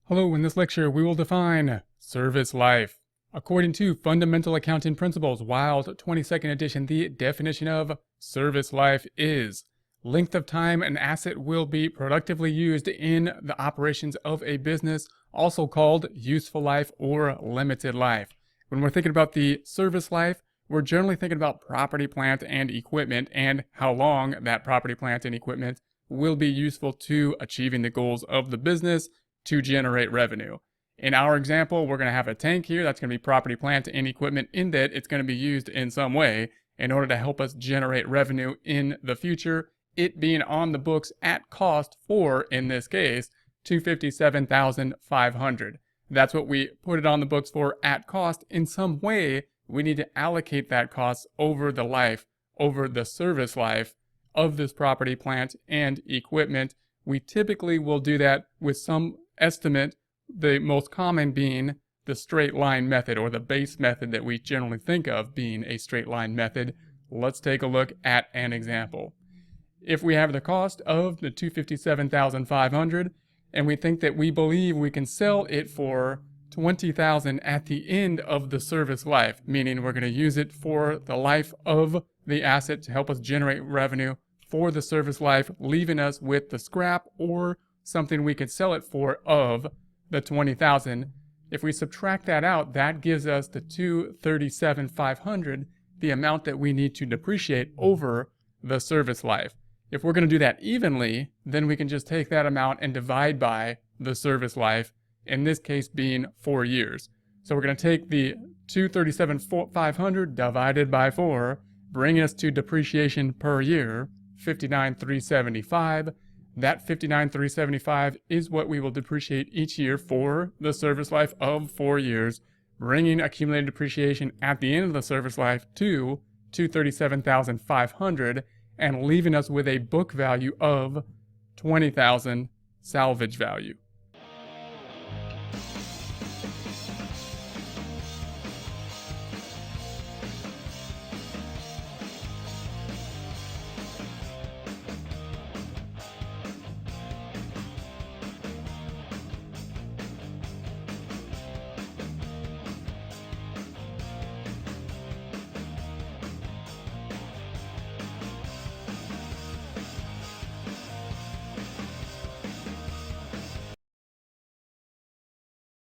Hello, in this lecture we will define service life. According to Fundamental Accounting Principles, Wild 22nd edition, the definition of service life is length of time an asset will be productively used in the operations of a business, also called useful life or limited life. When we're thinking about the service life, we're generally thinking about property, plant, and equipment and how long that property, plant, and equipment will be useful to achieving the goals of the business to generate revenue. In our example, we're going to have a tank here that's going to be property, plant, and equipment in that it's going to be used in some way in order to help us generate revenue in the future, it being on the books at cost for, in this case, $257,500. That's what we put it on the books for at cost. In some way, we need to allocate that cost over the life, over the service life of this property, plant, and equipment. We typically will do that with some estimate, the most common being the straight line method, or the base method that we generally think of being a straight line method. Let's take a look at an example. If we have the cost of the $257,500 and we think that we believe we can sell it for $20,000 at the end of the service life, meaning we're going to use it for the life of the asset to help us generate revenue for the service life, leaving us with the scrap or something we could sell it for of the $20,000. If we subtract that out, that gives us the $237,500, the amount that we need to depreciate over the service life. If we're going to do that evenly, then we can just take that amount and divide by the service life, in this case being 4 years. So we're going to take the $237,500 divided by 4, bringing us to depreciation per year, $59,375. That $59,375 is what we will depreciate each year for the service life of 4 years, bringing accumulated depreciation at the end of the service life to $237,500 and leaving us with a book value of $20,000 salvage value.